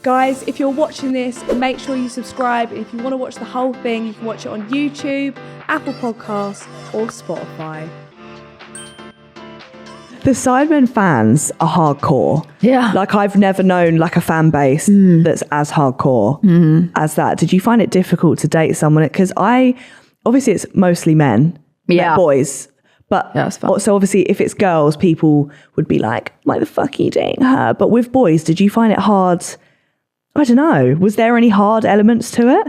Guys, if you're watching this, make sure you subscribe. If you want to watch the whole thing, you can watch it on YouTube, Apple Podcasts, or Spotify. The Sidemen fans are hardcore. Yeah. Like, I've never known like a fan base that's as hardcore as that. Did you find it difficult to date someone? Because obviously it's mostly men, boys. But so obviously if it's girls, people would be like, why the fuck are you dating her? But with boys, did you find it hard? I don't know. Was there any hard elements to it?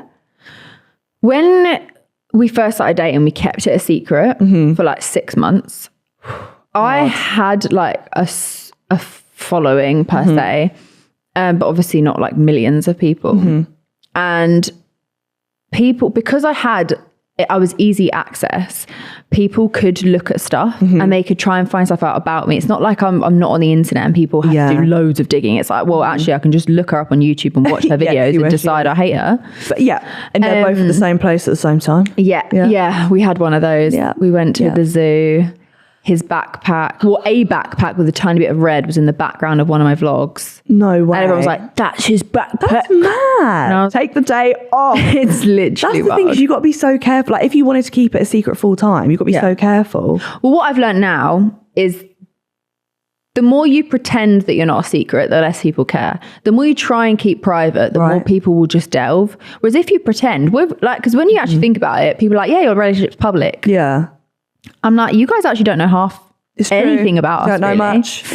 When we first started dating, we kept it a secret for like 6 months. I had like a following per se, but obviously not like millions of people. And people, because I was easy access, people could look at stuff and they could try and find stuff out about me. It's not like I'm not on the internet and people have to do loads of digging. It's like, well, actually I can just look her up on YouTube and watch her videos and decide I hate her. But and they're both at the same place at the same time. Yeah, we had one of those. We went to the zoo. His backpack, a backpack with a tiny bit of red was in the background of one of my vlogs. No way. And everyone was like, that's his backpack. That's mad. Take the day off. It's literally That's the thing, is you got to be so careful. Like, if you wanted to keep it a secret full time, you've got to be so careful. Well, what I've learned now is the more you pretend that you're not a secret, the less people care. The more you try and keep private, the more people will just delve. Whereas if you pretend, because when you actually think about it, people are like, yeah, your relationship's public. Yeah. I'm like, you guys actually don't know anything about us. Don't know much.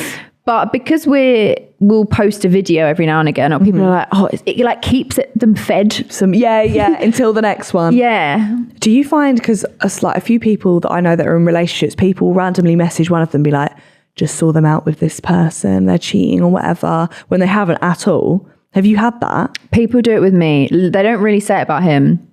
But because we'll post a video every now and again, or people are like, oh, it like keeps them fed. Until the next one. Yeah. Do you find, because like a few people that I know that are in relationships, people randomly message one of them, be like, just saw them out with this person, they're cheating or whatever, when they haven't at all. Have you had that? People do it with me. They don't really say it about him,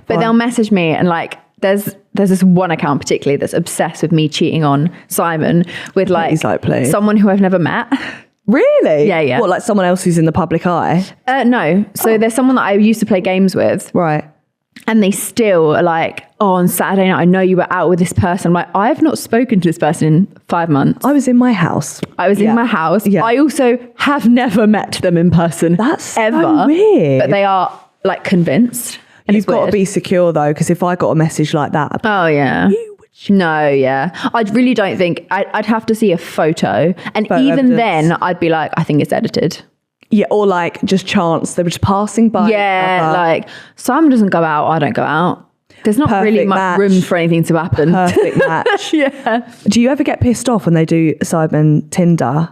but they'll message me and like, there's this one account particularly that's obsessed with me cheating on Simon with like someone who I've never met. Really? Yeah. What, like someone else who's in the public eye? No. So there's someone that I used to play games with. Right. And they still are like, oh, on Saturday night, I know you were out with this person. I'm like, I have not spoken to this person in 5 months. I was in my house. In my house. Yeah. I also have never met them in person. That's ever. So weird. But they are like convinced. And you've got to be secure though, because if I got a message like that, I really don't think I'd have to see a photo, and even then I'd be like, I think it's edited. Or like just chance, they were just passing by. Like Simon doesn't go out, I don't go out. There's not really much room for anything to happen. Perfect match. Do you ever get pissed off when they do Sidemen Tinder?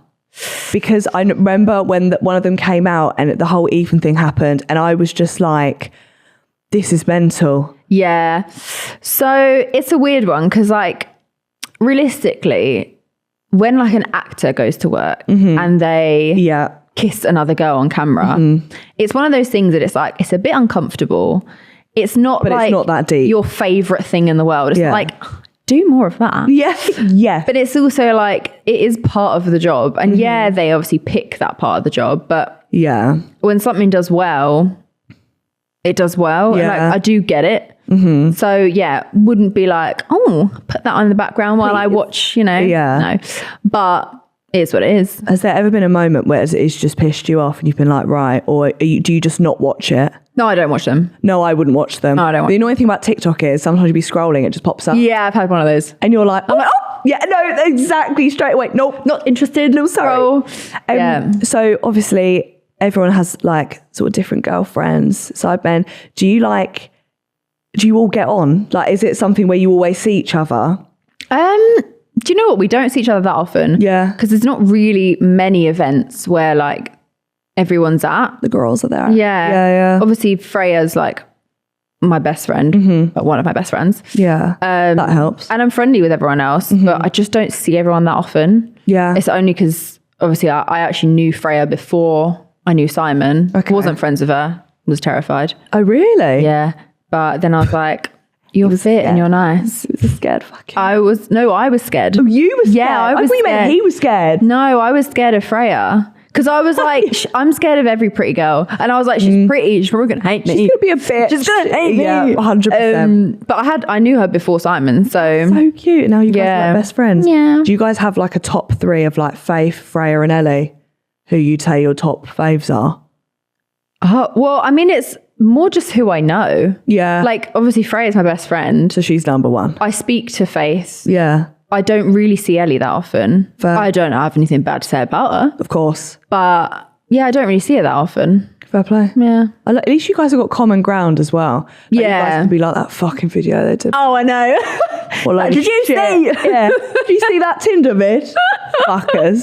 Because I remember when one of them came out and the whole Ethan thing happened, and I was just like, this is mental. Yeah. So it's a weird one because like realistically, when like an actor goes to work and they kiss another girl on camera, it's one of those things that it's like, it's a bit uncomfortable. It's not but like it's not that deep. Your favorite thing in the world. It's like, do more of that. Yeah. But it's also like, it is part of the job. And they obviously pick that part of the job. But when something does well, it does well. And like, I do get it. So wouldn't be like, oh, put that on in the background while I watch, no. But it is what it is. Has there ever been a moment where it's just pissed you off and you've been like, right, or do you just not watch it? No, I don't watch them. No, I wouldn't watch them. No, I don't watch The annoying thing about TikTok is sometimes you be scrolling, it just pops up. Yeah, I've had one of those. And you're like, I'm like, oh, yeah, no, exactly, straight away. Nope, not interested. No, sorry. So obviously everyone has like sort of different girlfriends, Sidemen. Do you all get on? Like, is it something where you always see each other? Do you know what? We don't see each other that often. Yeah. Because there's not really many events where like everyone's at. The girls are there. Yeah. Obviously Freya's like my best friend, one of my best friends. Yeah. That helps. And I'm friendly with everyone else, but I just don't see everyone that often. Yeah. It's only because obviously I actually knew Freya before I knew Simon. Okay. Wasn't friends with her. Was terrified. Oh, really? Yeah. But then I was like, you're fit and you're nice. He was scared fucking. I was scared. Oh, you were scared? Yeah, I was scared. You meant he was scared. No, I was scared of Freya. Because I was like, I'm scared of every pretty girl. And I was like, she's pretty. She's probably going to hate me. She's going to be a bitch. She's going to hate me. Yeah, 100%. But I knew her before Simon. So cute. Now you guys are like best friends. Yeah. Do you guys have like a top 3 of like Faith, Freya and Ellie? Who you say your top faves are? Well, I mean, it's more just who I know. Yeah. Like, obviously, Freya's my best friend. So she's number one. I speak to Faith. Yeah. I don't really see Ellie that often. Fair. I don't have anything bad to say about her. Of course. But yeah, I don't really see her that often. Fair play. Yeah. At least you guys have got common ground as well. Like, Yeah. You guys can be like that fucking video they did. Oh, I know. Or like, did you see? Yeah. Did you see that Tinder vid? Fuckers.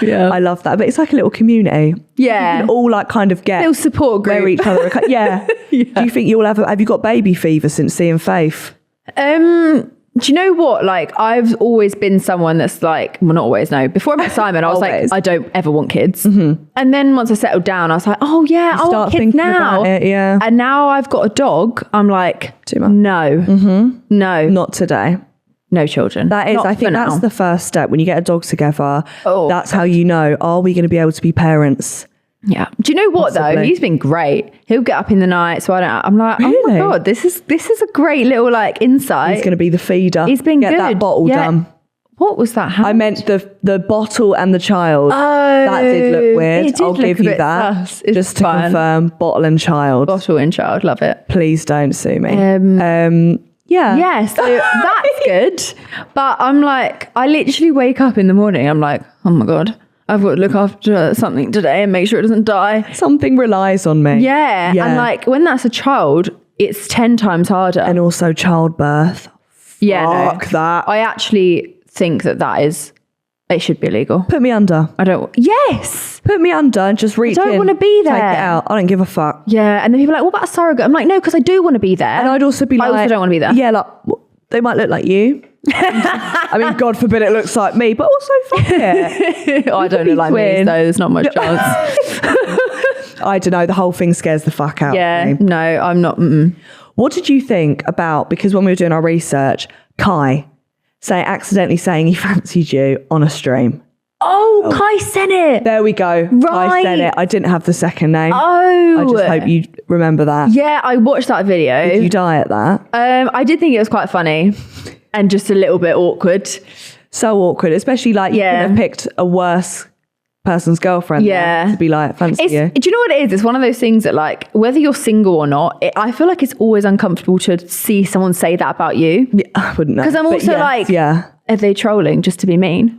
Yeah. I love that. But it's like a little community. Yeah. You can all like kind of get Little support group. where each other are. Yeah. Do you think you'll have you got baby fever since seeing Faith? Do you know what? Like, I've always been someone that's like, well, not always, no. Before I met Simon, I was like, I don't ever want kids. And then once I settled down, I was like, oh yeah, I want kids now. Yeah. And now I've got a dog. I'm like, Too much. no, no, Not today. no children. That is, Not I think for that's now. the first step when you get a dog together. Oh, that's how you know, are we going to be able to be parents? Yeah. Do you know what though? Possibly. He's been great. He'll get up in the night, so I'm like, oh Really? my god, this is a great little like insight. He's going to be the feeder. He's been Get good. that bottle Yeah. done. What was that? I meant the bottle and the child. Oh, That did look weird. it did I'll look give a you bit that. sus. It's Just to fun. confirm, bottle and child. Bottle and child, love it. Please don't sue me. Yeah. Yeah, so that's good. But I'm like, I literally wake up in the morning. I'm like, oh my God, I've got to look after something today and make sure it doesn't die. Something relies on me. Yeah. And like when that's a child, it's 10 times harder. And also childbirth. yeah, Fuck that. I actually think that is, it should be illegal. Put me under. I don't, yes. Put me under and just reach don't in, wanna be Take there. it out. I don't give a fuck. Yeah. And then people are like, what about a surrogate? I'm like, no, because I do want to be there. And I'd also be I like... also don't want to be there. Yeah, like, they might look like you. I mean, God forbid it looks like me, but also fuck it. I don't look like me, twin. so there's not much chance. I don't know. The whole thing scares the fuck out Yeah. of me. No, I'm not. What did you think about, because when we were doing our research, Kai accidentally saying he fancied you on a stream? Oh, Kai sent it. There we go. I said it. I didn't have the second name. Oh. I just hope you remember that. Yeah, I watched that video. Did you die at that? I did think it was quite funny and just a little bit awkward. So awkward, especially like you Yeah. could have picked a worse person's girlfriend Yeah. to be like, fancy you. Do you know what it is? It's one of those things that like, whether you're single or not, I feel like it's always uncomfortable to see someone say that about you. Yeah, I wouldn't know. Because I'm But also yes, like, yeah. are they trolling just to be mean?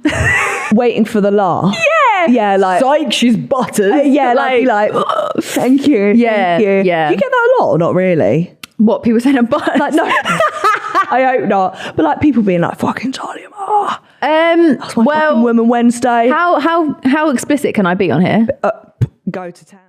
Waiting for the laugh. Yeah. Yeah, like... Psych, she's butters. yeah, like, be like, "Oh, thank you. Yeah, Thank you. yeah. Do you get that a lot or not really? What, people saying I'm butters? Like, no. I hope not. But like people being like, fucking Talia. Oh, that's my fucking Women Wednesday. how explicit can I be on here? Go to town.